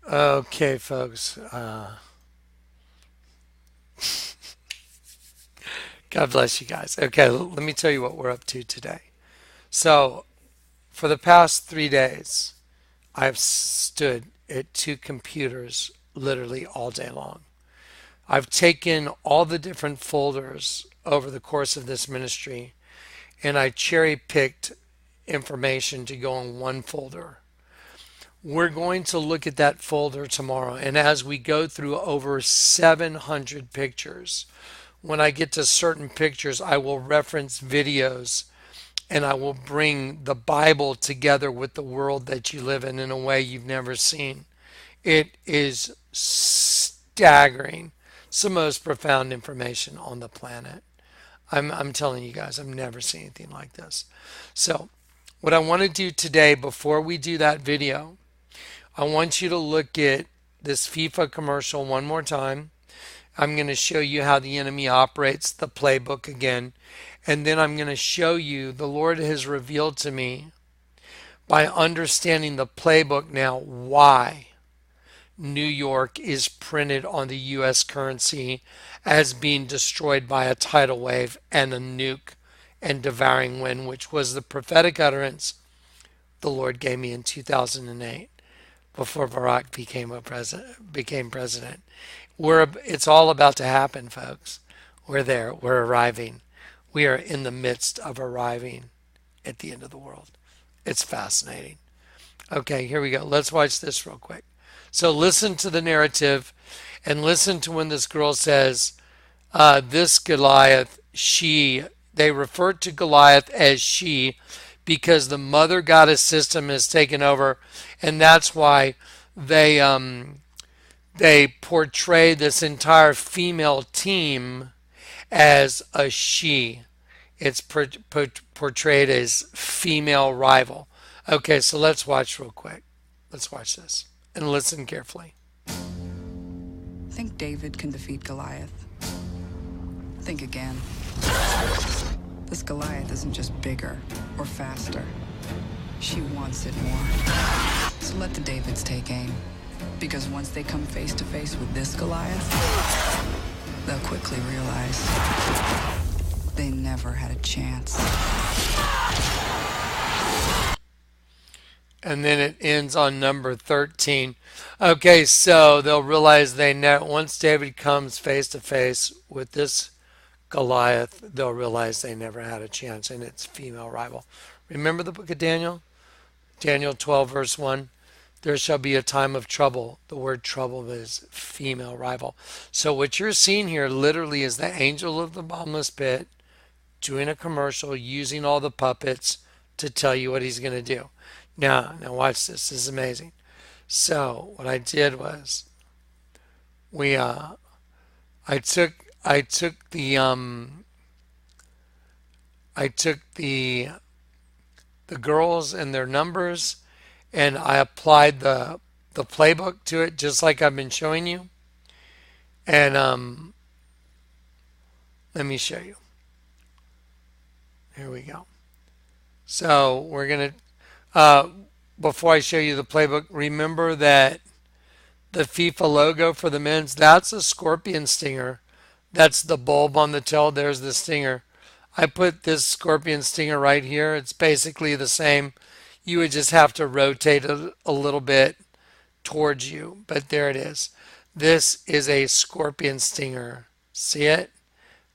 Okay, folks. God bless you guys. Okay, let me tell you what we're up to today. So, for the past 3 days, I've stood at two computers literally all day long. I've taken all the different folders over the course of this ministry and I cherry picked information to go in one folder. We're going to look at that folder tomorrow, and as we go through over 700 pictures, when I get to certain pictures, I will reference videos and I will bring the Bible together with the world that you live in a way you've never seen. It is staggering. It's the most profound information on the planet. I'm telling you guys, I've never seen anything like this. So, what I want to do today, before we do that video, I want you to look at this FIFA commercial one more time. I'm going to show you how the enemy operates, the playbook again. And then I'm going to show you the Lord has revealed to me by understanding the playbook now why New York is printed on the US currency as being destroyed by a tidal wave and a nuke and devouring wind, which was the prophetic utterance the Lord gave me in 2008 before Barack became president. It's all about to happen, folks. We're there. We're arriving. We are in the midst of arriving at the end of the world. It's fascinating. Okay, here we go. Let's watch this real quick. So listen to the narrative and listen to when this girl says, this Goliath, they refer to Goliath as she because the mother goddess system has taken over, and that's why they they portray this entire female team as a she. It's portrayed as female rival. Okay, so let's watch real quick. Let's watch this and listen carefully. Think David can defeat Goliath? Think again. This Goliath isn't just bigger or faster. She wants it more. So let the Davids take aim. Because once they come face to face with this Goliath, they'll quickly realize they never had a chance. And then it ends on number 13. Okay, so they'll realize once David comes face to face with this Goliath, they'll realize they never had a chance, and it's female rival. Remember the book of Daniel? Daniel 12, verse 1. There shall be a time of trouble. The word trouble is female rival. So what you're seeing here literally is the angel of the bottomless pit doing a commercial using all the puppets to tell you what he's going to do. Now watch this. This is amazing. So what I did was I took the girls and their numbers, and I applied the playbook to it just like I've been showing you. And let me show you. Here we go. So we're gonna before I show you the playbook, remember that the FIFA logo for the men's, that's a scorpion stinger. That's the bulb on the tail. There's the stinger. I put this scorpion stinger right here. It's basically the same. You would just have to rotate it a little bit towards you, but there it is. This is a scorpion stinger. See it?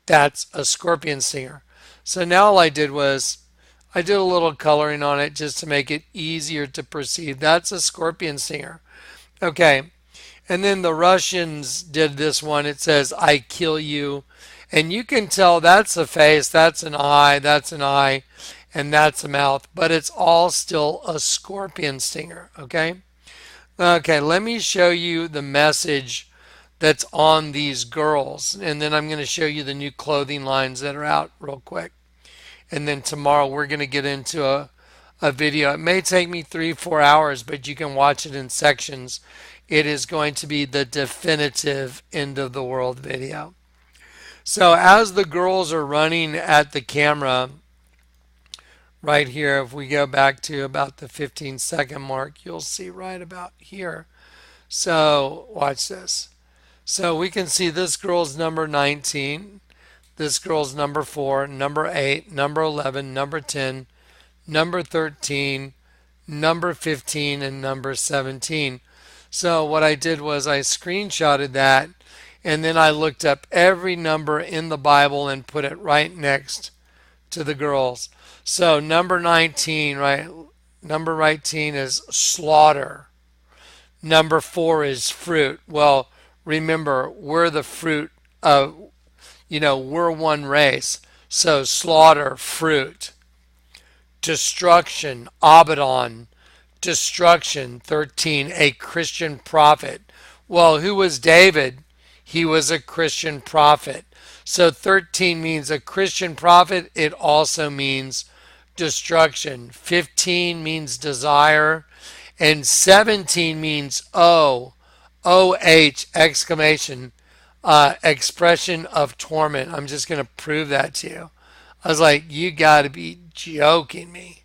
That's a scorpion stinger. So now all I did was I did a little coloring on it just to make it easier to perceive. That's a scorpion stinger. Okay. And then the Russians did this one. It says, I kill you. And you can tell that's a face, that's an eye, and that's a mouth. But it's all still a scorpion stinger. Okay? Okay, let me show you the message that's on these girls. And then I'm going to show you the new clothing lines that are out real quick. And then tomorrow we're going to get into a video. It may take me 3-4 hours, but you can watch it in sections. It is going to be the definitive end of the world video. So as the girls are running at the camera right here, if we go back to about the 15-second mark, you'll see right about here. So watch this. So we can see this girl's number 19, this girl's number 4, number 8, number 11, number 10, number 13, number 15, and number 17. So what I did was I screenshotted that and then I looked up every number in the Bible and put it right next to the girls. So number 19, right? Number 19 is slaughter. Number 4 is fruit. Well, remember, we're the fruit of, we're one race. So slaughter, fruit. Destruction, Abaddon. Destruction, 13, a Christian prophet. Well, who was David? He was a Christian prophet. So 13 means a Christian prophet. It also means destruction. 15 means desire. And 17 means O-H, exclamation, expression of torment. I'm just going to prove that to you. I was like, you got to be joking me.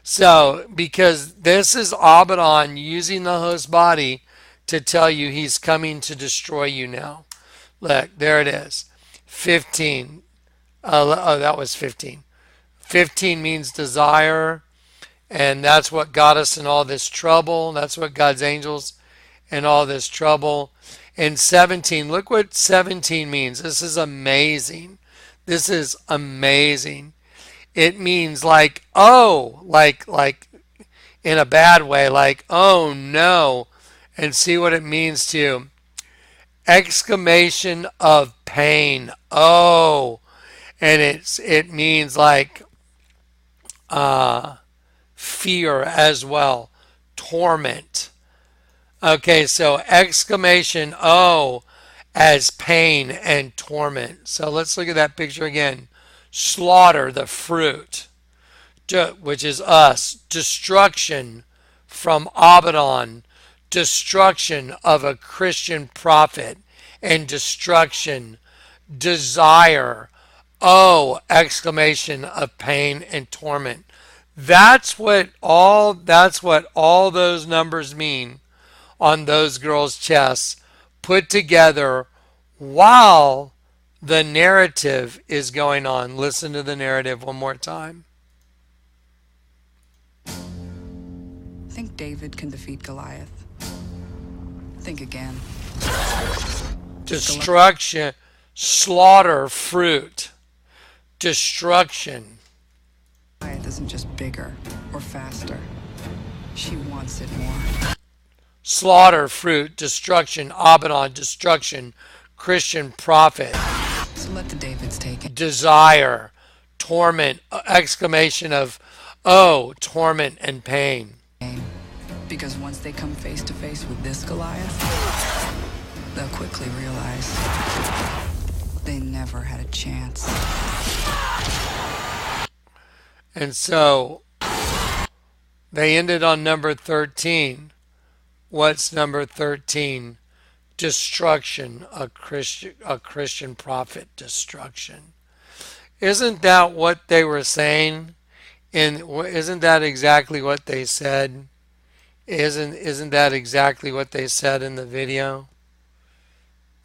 So, because this is Abaddon using the host body to tell you he's coming to destroy you now. Look, there it is. 15. That was 15. 15 means desire, and that's what got us in all this trouble. That's what God's angels in all this trouble. And 17, look what 17 means. This is amazing. This is amazing. It means like, oh, like in a bad way, like, oh no. And see what it means to exclamation of pain. Oh, and it means like fear as well, torment. Okay, so exclamation oh as pain and torment. So let's look at that picture again. Slaughter, the fruit, which is us. Destruction from Abaddon. Destruction of a Christian prophet. And destruction. Desire. Oh, exclamation of pain and torment. That's what all those numbers mean on those girls' chests put together while the narrative is going on. Listen to the narrative one more time. Think David can defeat Goliath. Think again. Destruction, slaughter, fruit. Destruction. Goliath isn't just bigger or faster. She wants it more. Slaughter, fruit, destruction, Abaddon, destruction, Christian prophet. So let the Davids take it. Desire, torment, exclamation of, oh, torment and pain. Because once they come face to face with this Goliath, they'll quickly realize they never had a chance. And so they ended on number 13. What's number 13? Destruction, a Christian prophet, destruction. Isn't that what they were saying? And isn't that exactly what they said? Isn't that exactly what they said in the video?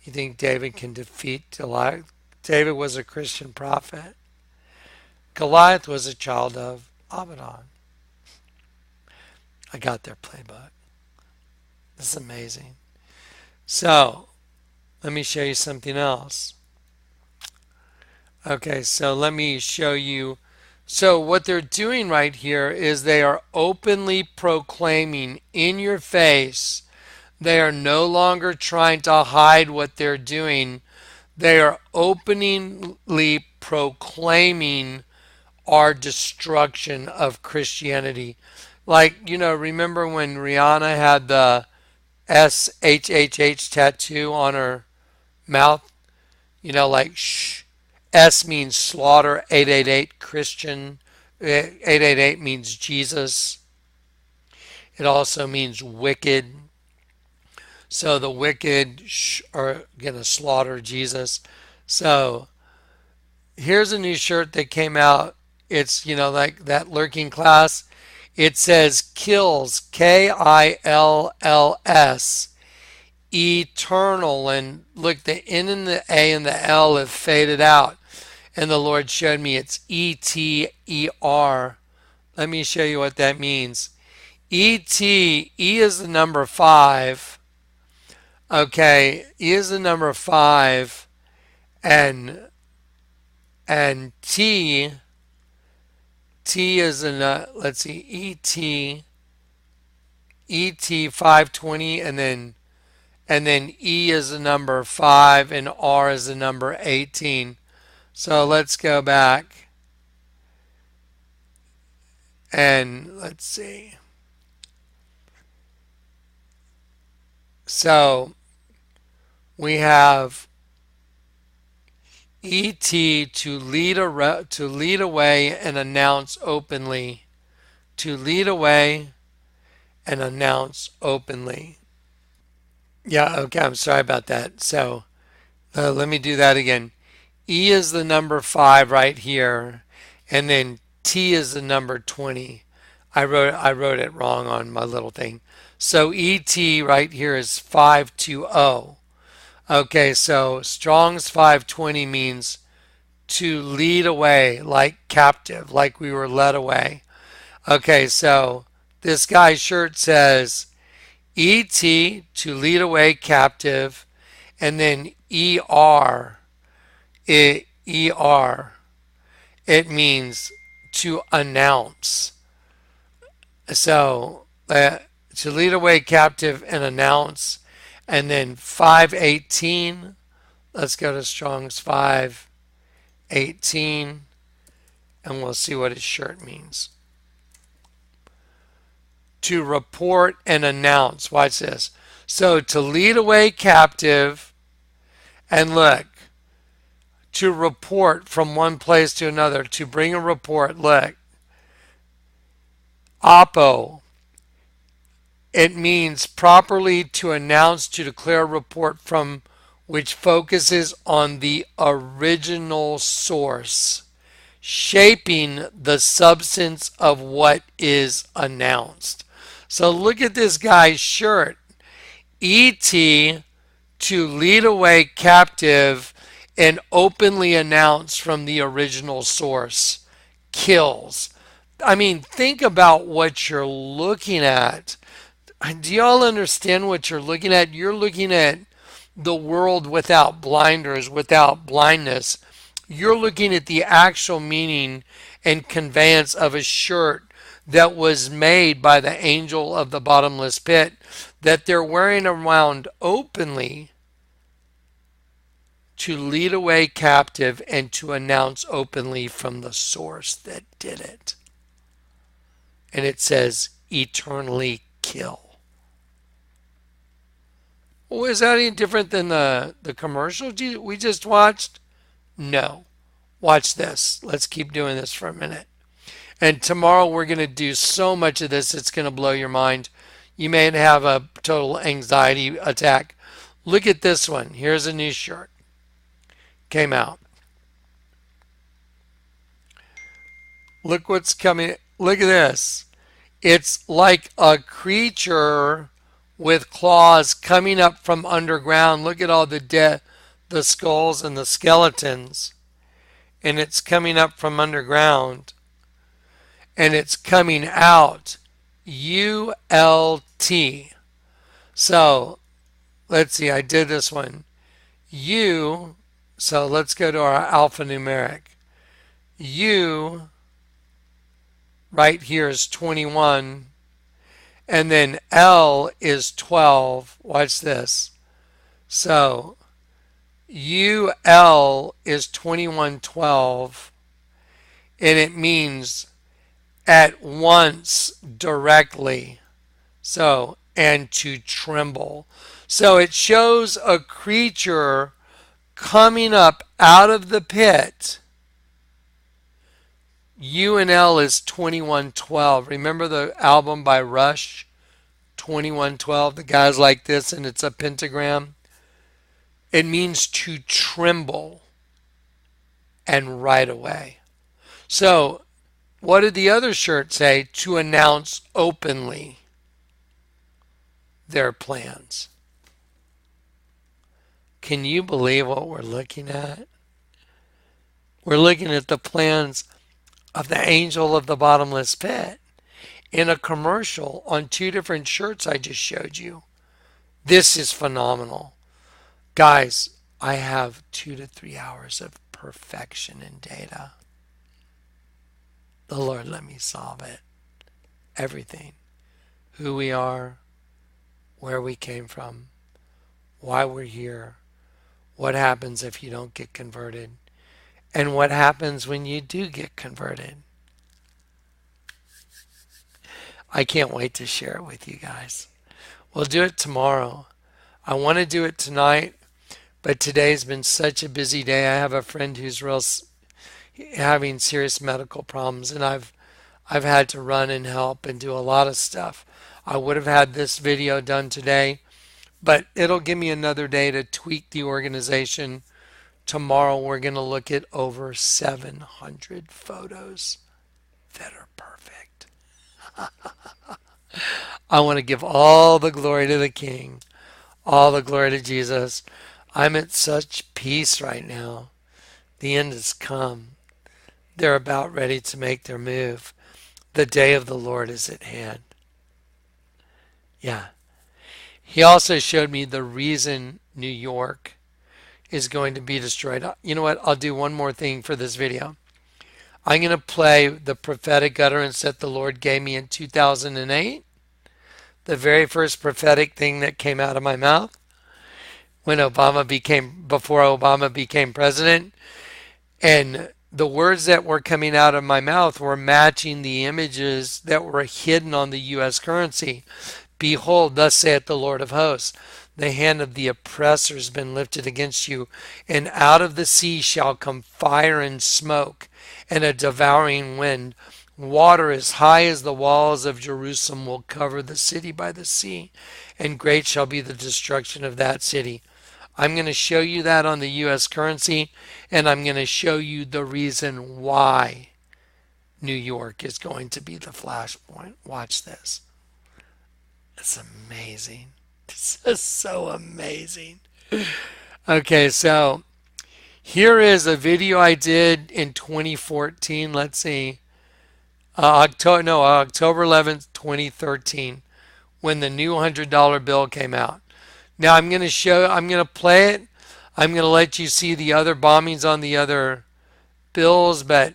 You think David can defeat Goliath? David was a Christian prophet. Goliath was a child of Abaddon. I got their playbook. This is amazing. So, let me show you something else. Okay, so let me show you. So what they're doing right here is they are openly proclaiming in your face. They are no longer trying to hide what they're doing. They are openly proclaiming our destruction of Christianity. Like, remember when Rihanna had the SHHH tattoo on her mouth? Like shh. S means slaughter, 888 Christian. 888 means Jesus. It also means wicked. So the wicked are going to slaughter Jesus. So here's a new shirt that came out. It's, like that lurking class. It says kills, Kills, eternal. And look, the N and the A and the L have faded out. And the Lord showed me it's ETER. Let me show you what that means. E is the number 5. Okay, E is the number 5. And T is in let's see, ET 520, and then E is the number 5 and R is the number 18. So let's go back and let's see. So we have ET to lead away and announce openly. To lead away and announce openly. Yeah, okay, I'm sorry about that. So let me do that again. E is the number 5 right here, and then T is the number 20. I wrote it wrong on my little thing. So ET right here is 520. Okay, so Strong's 520 means to lead away, like captive, like we were led away. Okay, so this guy's shirt says ET to lead away captive, and then ER. It means to announce. So to lead away captive and announce. And then 518. Let's go to Strong's 518, and we'll see what his shirt means. To report and announce. Watch this. So to lead away captive, and look, to report from one place to another, to bring a report. Look, Oppo. It means properly to announce, to declare a report from which focuses on the original source, shaping the substance of what is announced. So look at this guy's shirt. ET to lead away captive and openly announce from the original source. Kills. I mean, think about what you're looking at. Do y'all understand what you're looking at? You're looking at the world without blinders, without blindness. You're looking at the actual meaning and conveyance of a shirt that was made by the angel of the bottomless pit that they're wearing around openly to lead away captive and to announce openly from the source that did it. And it says eternally kill. Well, is that any different than the commercial we just watched? No. Watch this. Let's keep doing this for a minute. And tomorrow we're going to do so much of this, it's going to blow your mind. You may have a total anxiety attack. Look at this one. Here's a new shirt. Came out. Look what's coming. Look at this. It's like a creature with claws coming up from underground. Look at all the skulls and the skeletons. And it's coming up from underground. And it's coming out. ULT. So, let's see, I did this one. U, so let's go to our alphanumeric. U, right here is 21. And then L is 12. Watch this. So UL is 2112. And it means at once, directly. So, and to tremble. So it shows a creature coming up out of the pit. U and L is 2112. Remember the album by Rush, 2112? The guy's like this and it's a pentagram. It means to tremble and right away. So what did the other shirt say? To announce openly their plans. Can you believe what we're looking at? We're looking at the plans of the angel of the bottomless pit in a commercial on two different shirts I just showed you. This is phenomenal. Guys, I have 2 to 3 hours of perfection in data. The Lord let me solve it. Everything. Who we are, where we came from, why we're here, what happens if you don't get converted, and what happens when you do get converted. I can't wait to share it with you guys. We'll do it tomorrow. I want to do it tonight, but today's been such a busy day. I have a friend who's having serious medical problems, and I've had to run and help and do a lot of stuff. I would have had this video done today, but it'll give me another day to tweak the organization. Tomorrow we're going to look at over 700 photos that are perfect. I want to give all the glory to the King, all the glory to Jesus. I'm at such peace right now. The end has come. They're about ready to make their move. The day of the Lord is at hand. Yeah. He also showed me the reason New York is going to be destroyed. You know what? I'll do one more thing for this video. I'm going to play the prophetic utterance that the Lord gave me in 2008. The very first prophetic thing that came out of my mouth before Obama became president. And the words that were coming out of my mouth were matching the images that were hidden on the U.S. currency. Behold, thus saith the Lord of hosts, the hand of the oppressor has been lifted against you, and out of the sea shall come fire and smoke, and a devouring wind. Water as high as the walls of Jerusalem will cover the city by the sea, and great shall be the destruction of that city. I'm going to show you that on the U.S. currency, and I'm going to show you the reason why New York is going to be the flashpoint. Watch this. It's amazing. This is so amazing. Okay, so here is a video I did in 2014. Let's see. October 11th, 2013, when the new $100 bill came out. Now I'm going to play it. I'm going to let you see the other bombings on the other bills, and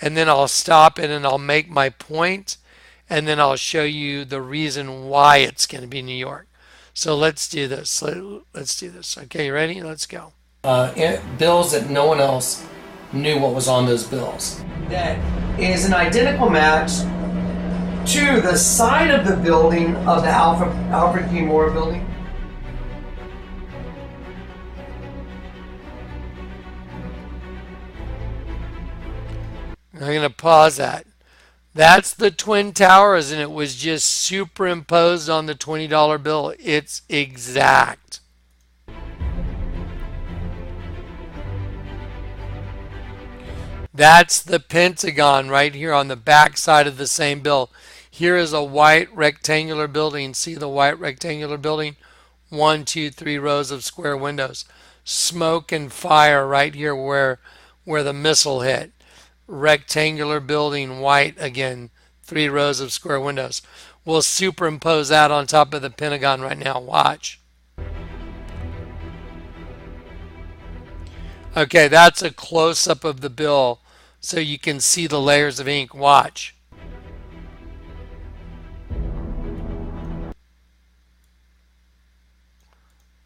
then I'll stop it and I'll make my point, and then I'll show you the reason why it's going to be New York. So let's do this. Let's do this. Okay, you ready? Let's go. Bills that no one else knew what was on those bills. That is an identical match to the side of the building of the Alfred P. Moore building. I'm going to pause that. That's the Twin Towers, and it was just superimposed on the $20 bill. It's exact. That's the Pentagon right here on the back side of the same bill. Here is a white rectangular building. See the white rectangular building? 1, 2, 3 rows of square windows. Smoke and fire right here where the missile hit. Rectangular building, white again, 3 rows of square windows. We'll superimpose that on top of the Pentagon right now. Watch. Okay, that's a close-up of the bill so you can see the layers of ink. Watch.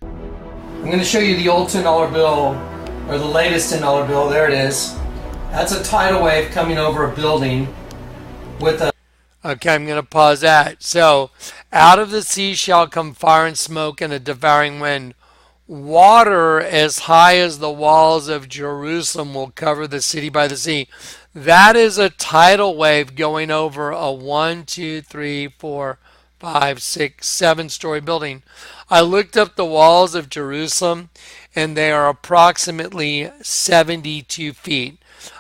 I'm going to show you the old $10 bill, or the latest $10 bill. There it is. That's a tidal wave coming over a building with a... Okay, I'm going to pause that. So, out of the sea shall come fire and smoke and a devouring wind. Water as high as the walls of Jerusalem will cover the city by the sea. That is a tidal wave going over a 1, 2, 3, 4, 5, 6, 7-story building. I looked up the walls of Jerusalem, and they are approximately 72 feet.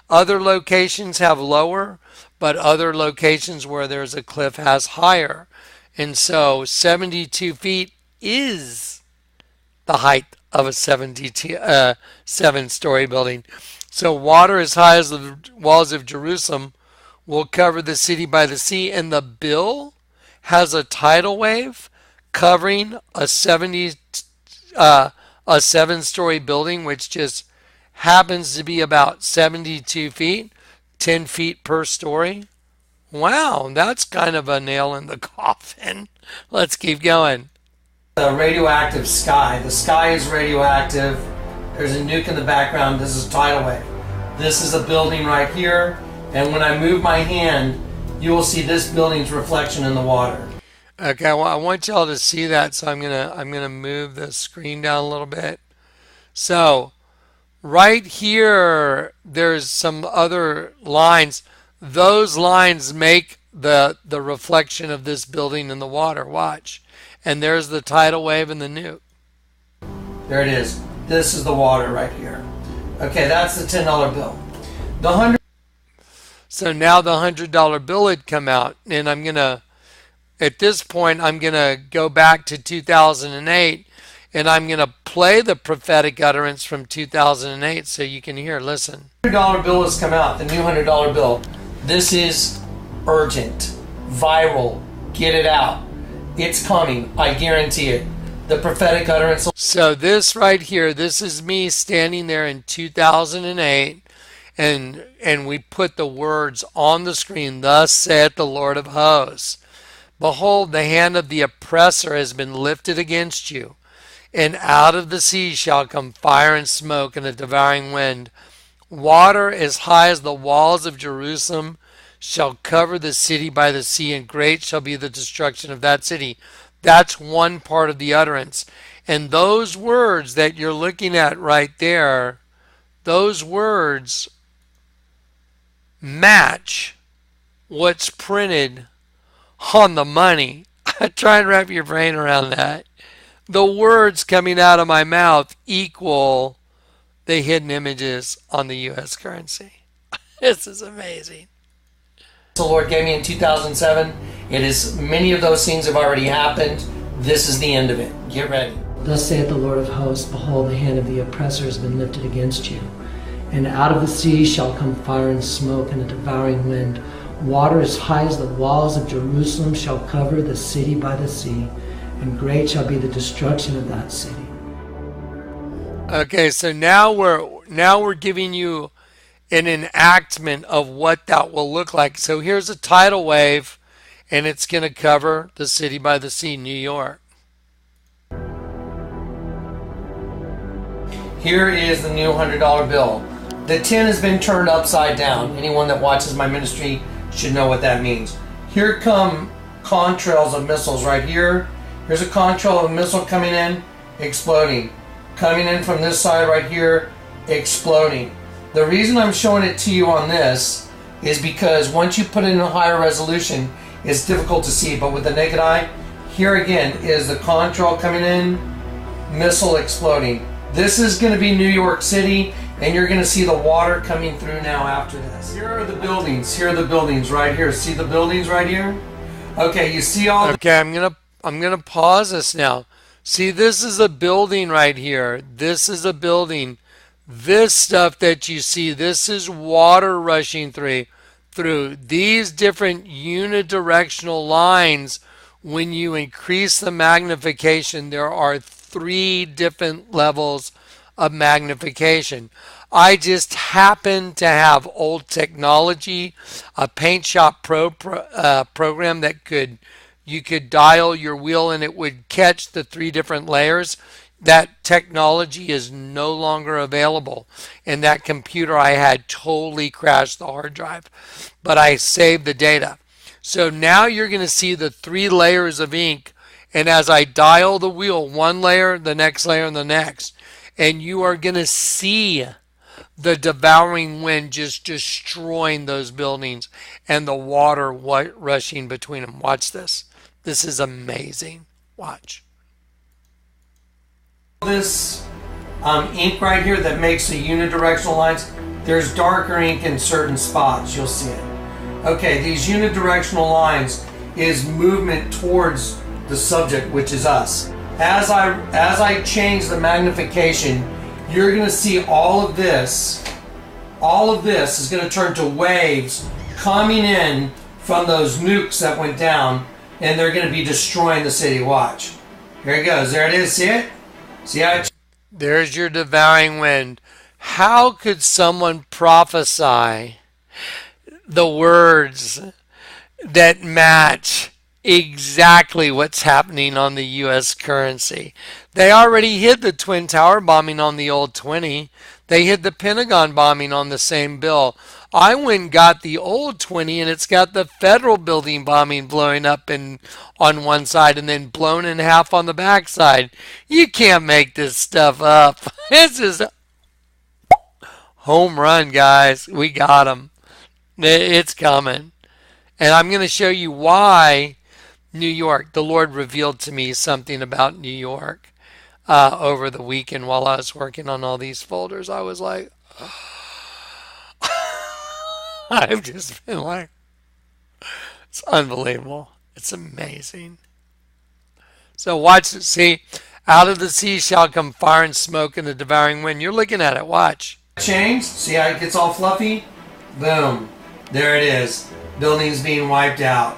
Other locations have lower, but other locations where there's a cliff has higher. And so 72 feet is the height of a 7-story building. So water as high as the walls of Jerusalem will cover the city by the sea. And the bill has a tidal wave covering a 7-story building, which just happens to be about 72 feet, 10 feet per story. Wow, that's kind of a nail in the coffin. Let's keep going. The radioactive sky. The sky is radioactive. There's a nuke in the background. This is a tidal wave. This is a building right here. And when I move my hand, you will see this building's reflection in the water. Okay, well, I want y'all to see that, so I'm gonna move the screen down a little bit. So right here, there's some other lines. Those lines make the reflection of this building in the water. Watch. And there's the tidal wave and the nuke. There it is. This is the water right here. Okay, that's the $10 bill. The 100. So now the $100 bill had come out, and I'm gonna, at this point, I'm gonna go back to 2008, and I'm gonna play the prophetic utterance from 2008 so you can hear. Listen. $100 bill has come out. The new $100 bill. This is urgent, viral. Get it out. It's coming. I guarantee it. The prophetic utterance. So this right here, this is me standing there in 2008, and we put the words on the screen. Thus saith the Lord of hosts. Behold, the hand of the oppressor has been lifted against you, and out of the sea shall come fire and smoke and a devouring wind. Water as high as the walls of Jerusalem shall cover the city by the sea, and great shall be the destruction of that city. That's one part of the utterance. And those words that you're looking at right there, those words match what's printed on the money. Try and wrap your brain around that. The words coming out of my mouth equal the hidden images on the U.S. currency. This is amazing. The Lord gave me in 2007. It is, many of those things have already happened. This is the end of it. Get ready. Thus saith the Lord of hosts, behold, the hand of the oppressor has been lifted against you. And out of the sea shall come fire and smoke and a devouring wind. Water as high as the walls of Jerusalem shall cover the city by the sea, and great shall be the destruction of that city. Okay, so now we're giving you an enactment of what that will look like. So here's a tidal wave, and it's going to cover the city by the sea, New York. Here is the new $100 bill. The 10 has been turned upside down. Anyone that watches my ministry should know what that means. Here come contrails of missiles right here. Here's a contrail of a missile coming in, exploding. Coming in from this side right here, exploding. The reason I'm showing it to you on this is because once you put it in a higher resolution, it's difficult to see. But with the naked eye, here again is the contrail coming in, missile exploding. This is going to be New York City, and you're going to see the water coming through now after this. Here are the buildings. Here are the buildings right here. See the buildings right here? Okay, you see all. Okay, I'm gonna pause this now. See, this is a building right here. This is a building. This stuff that you see, this is water rushing through these different unidirectional lines. When you increase the magnification, there are 3 different levels of magnification. I just happen to have old technology, a Paint Shop Pro program that you could dial your wheel and it would catch the 3 different layers. That technology is no longer available. And that computer I had totally crashed the hard drive. But I saved the data. So now you're going to see the 3 layers of ink. And as I dial the wheel, 1 layer, the next layer, and the next. And you are going to see the devouring wind just destroying those buildings and the water rushing between them. Watch this. This is amazing. Watch. This ink right here that makes the unidirectional lines, there's darker ink in certain spots. You'll see it. Okay, these unidirectional lines is movement towards the subject, which is us. as I change the magnification, you're going to see all of this. All of this is going to turn to waves coming in from those nukes that went down, and they're going to be destroying the city. Watch. Here it goes. There it is. See it? See how it? There's your devouring wind. How could someone prophesy the words that match exactly what's happening on the U.S. currency? They already hid the Twin Tower bombing on the old 20. They hid the Pentagon bombing on the same bill. I went and got the old 20, and it's got the federal building bombing blowing up on one side and then blown in half on the back side. You can't make this stuff up. This is home run, guys. We got them. It's coming. And I'm going to show you why New York. The Lord revealed to me something about New York over the weekend while I was working on all these folders. I was like, I've just been like, it's unbelievable. It's amazing. So watch it. See, out of the sea shall come fire and smoke and the devouring wind. You're looking at it. Watch. Change. See how it gets all fluffy? Boom. There it is. Buildings being wiped out.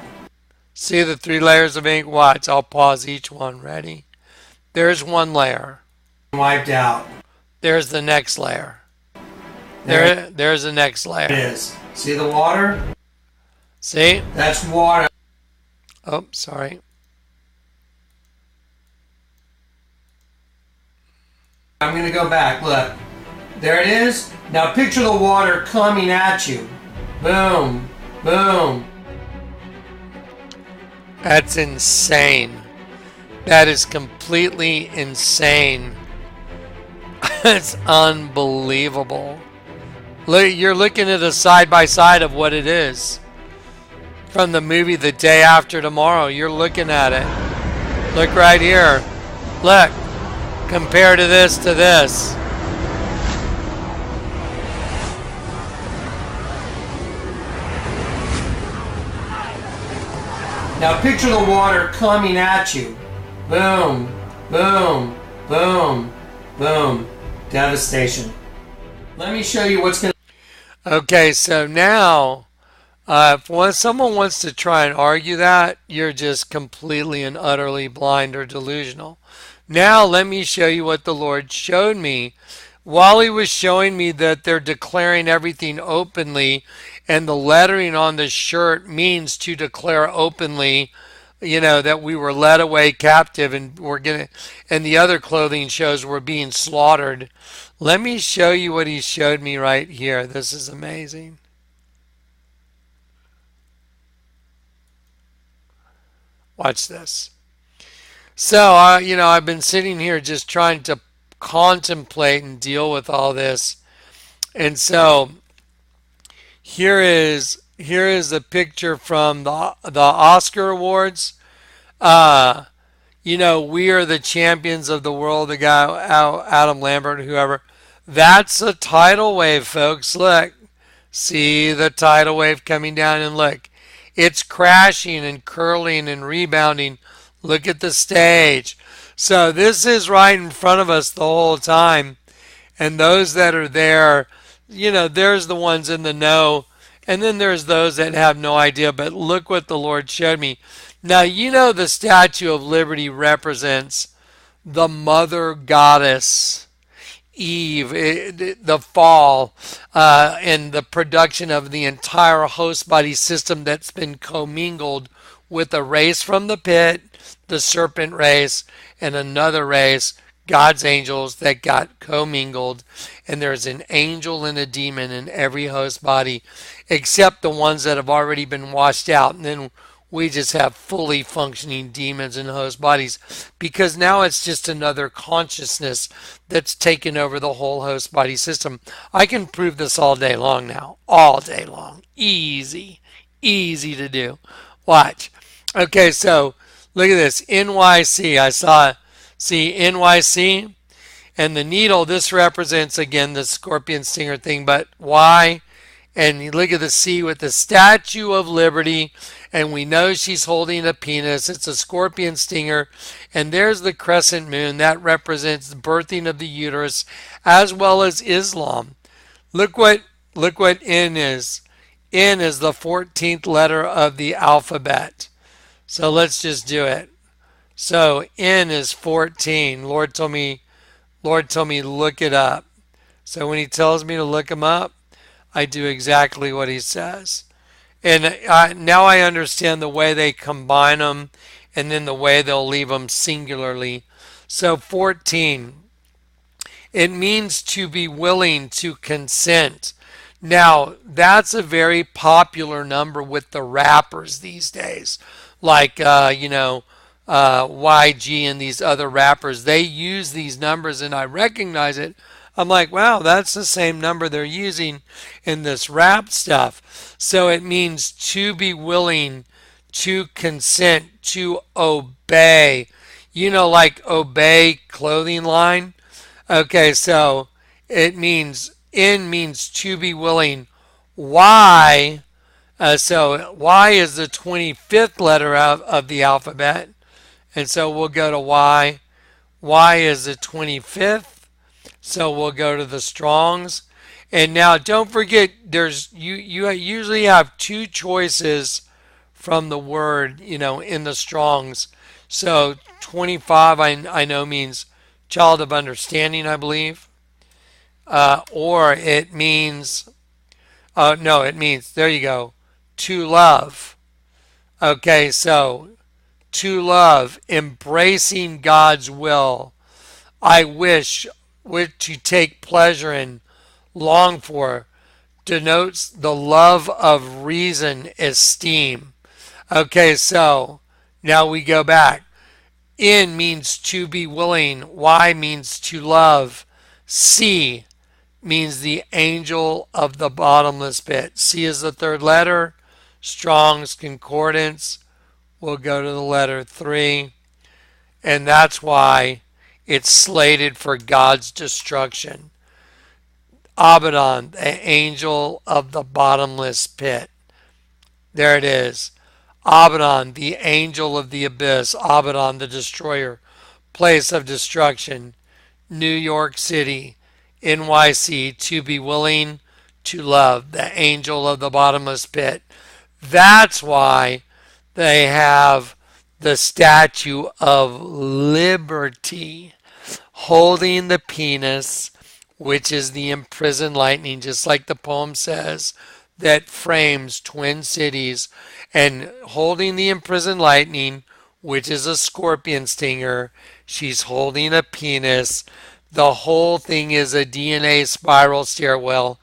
See the 3 layers of ink? Watch. I'll pause each one. Ready? There's one layer. Wiped out. There's the next layer. There's the next layer. It is. See the water? See? That's water. Oh, sorry. I'm going to go back. Look. There it is. Now picture the water coming at you. Boom. Boom. That's insane. That is completely insane. It's unbelievable. Look, you're looking at a side-by-side of what it is. From the movie The Day After Tomorrow, you're looking at it. Look right here. Look. Compare to this to this. Now picture the water coming at you. Boom, boom, boom, boom. Devastation. Let me show you what's going to... Okay, so now, if someone wants to try and argue that, you're just completely and utterly blind or delusional. Now let me show you what the Lord showed me. While he was showing me that they're declaring everything openly, and the lettering on the shirt means to declare openly, you know, that we were led away captive and and the other clothing shows we're being slaughtered. Let me show you what he showed me right here. This is amazing. Watch this. So, you know, I've been sitting here just trying to contemplate and deal with all this. And so here is a picture from the Oscar Awards. You know, we are the champions of the world, the guy Adam Lambert, whoever. That's a tidal wave, folks. Look. See the tidal wave coming down, and look. It's crashing and curling and rebounding. Look at the stage. So this is right in front of us the whole time. And those that are there, you know, there's the ones in the know. And then there's those that have no idea. But look what the Lord showed me. Now, you know the Statue of Liberty represents the mother goddess, Eve, the fall, and the production of the entire host body system that's been commingled with a race from the pit, the serpent race, and another race, God's angels, that got commingled. And there's an angel and a demon in every host body, except the ones that have already been washed out. And then we just have fully functioning demons in host bodies, because now it's just another consciousness that's taken over the whole host body system. I can prove this all day long now. All day long. Easy. Easy to do. Watch. Okay, so look at this. NYC. See NYC? And the needle, this represents, again, the scorpion stinger thing. But Y And you look at the C with the Statue of Liberty, and we know she's holding a penis. It's a scorpion stinger. And there's the crescent moon. That represents the birthing of the uterus, as well as Islam. Look what N is. N is the 14th letter of the alphabet. So let's just do it. So N is 14. Lord told me look it up. So when he tells me to look him up, I do exactly what he says. And now I understand the way they combine them and then the way they'll leave them singularly. So 14, it means to be willing to consent. Now, that's a very popular number with the rappers these days. Like, YG and these other rappers. They use these numbers and I recognize it. I'm like, wow, that's the same number they're using in this rap stuff. So it means to be willing, to consent, to obey. Like obey clothing line. Okay, so it means in means to be willing. Y, so Y is the 25th letter of the alphabet. And so we'll go to Y. Y is the 25th. So we'll go to the Strongs. And now don't forget, you usually have two choices from the word, in the Strongs. So 25 I know means child of understanding, I believe. Or it means, no, it means, there you go, to love. Okay, so to love, embracing God's will. I wish to take pleasure in, long for, denotes the love of reason, esteem. Okay, so now we go back. In means to be willing. Y means to love. C means the angel of the bottomless pit. C is the third letter. Strong's Concordance. We'll go to the letter 3. And that's why it's slated for God's destruction. Abaddon, the angel of the bottomless pit. There it is. Abaddon, the angel of the abyss. Abaddon, the destroyer. Place of destruction. New York City. NYC, to be willing to love. The angel of the bottomless pit. That's why they have the Statue of Liberty holding the penis, which is the imprisoned lightning, just like the poem says, that frames twin cities, and holding the imprisoned lightning, which is a scorpion stinger. She's holding a penis. The whole thing is a DNA spiral stairwell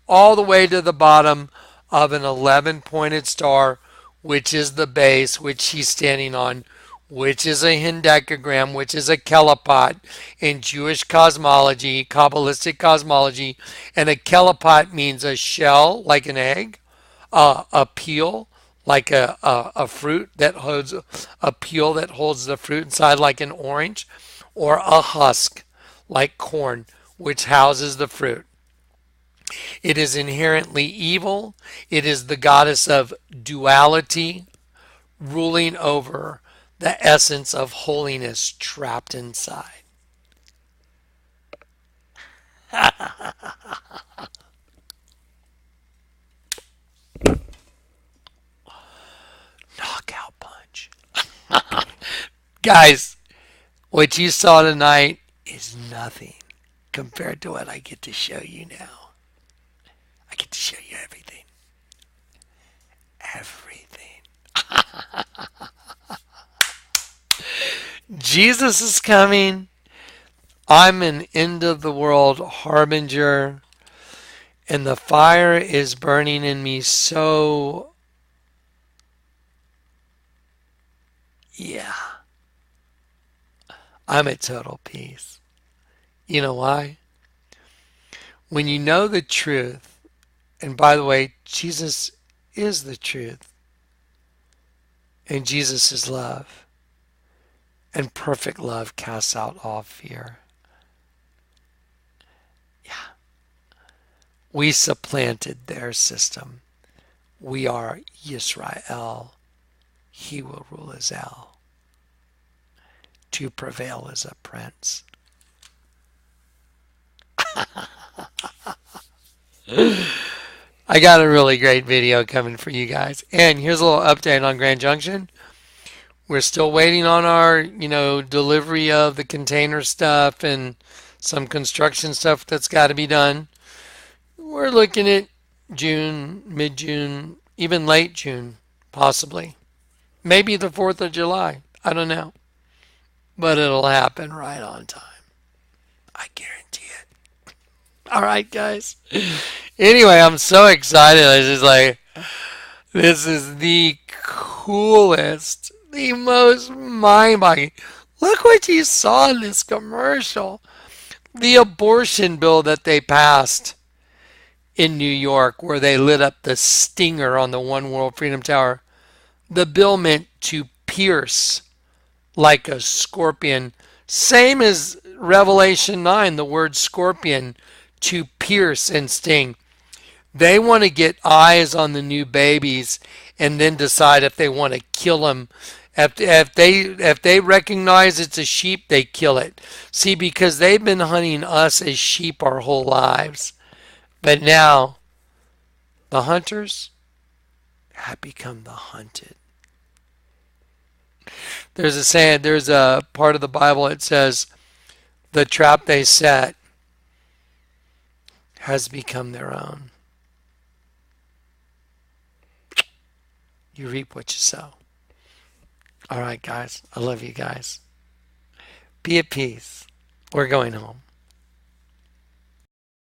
all the way to the bottom of an 11-pointed star, which is the base, which she's standing on, which is a hendecagram, which is a kelipot in Jewish cosmology, Kabbalistic cosmology. And a kelipot means a shell, like an egg, a peel, like a fruit that holds a peel that holds the fruit inside, like an orange, or a husk, like corn, which houses the fruit. It is inherently evil. It is the goddess of duality, ruling over the essence of holiness trapped inside. Knockout punch. Guys, what you saw tonight is nothing compared to what I get to show you now. I get to show you everything. Everything. Jesus is coming. I'm an end of the world harbinger. And the fire is burning in me so... yeah. I'm at total peace. You know why? When you know the truth, and by the way, Jesus is the truth, and Jesus is love, and perfect love casts out all fear. Yeah. We supplanted their system. We are Yisrael. He will rule as El. To prevail as a prince. I got a really great video coming for you guys. And here's a little update on Grand Junction. We're still waiting on our, delivery of the container stuff and some construction stuff that's got to be done. We're looking at June, mid-June, even late June, possibly. Maybe the 4th of July. I don't know. But it'll happen right on time. I guarantee it. All right, guys. Anyway, I'm so excited. I was just like, this is the coolest, the most mind-boggling. Look what you saw in this commercial. The abortion bill that they passed in New York, where they lit up the stinger on the One World Freedom Tower. The bill meant to pierce like a scorpion. Same as Revelation 9, the word scorpion, to pierce and sting. They want to get eyes on the new babies and then decide if they want to kill them. If they recognize it's a sheep, they kill it. See, because they've been hunting us as sheep our whole lives. But now, the hunters have become the hunted. There's a saying, there's a part of the Bible that says, the trap they set has become their own. You reap what you sow. All right, guys. I love you guys. Be at peace. We're going home.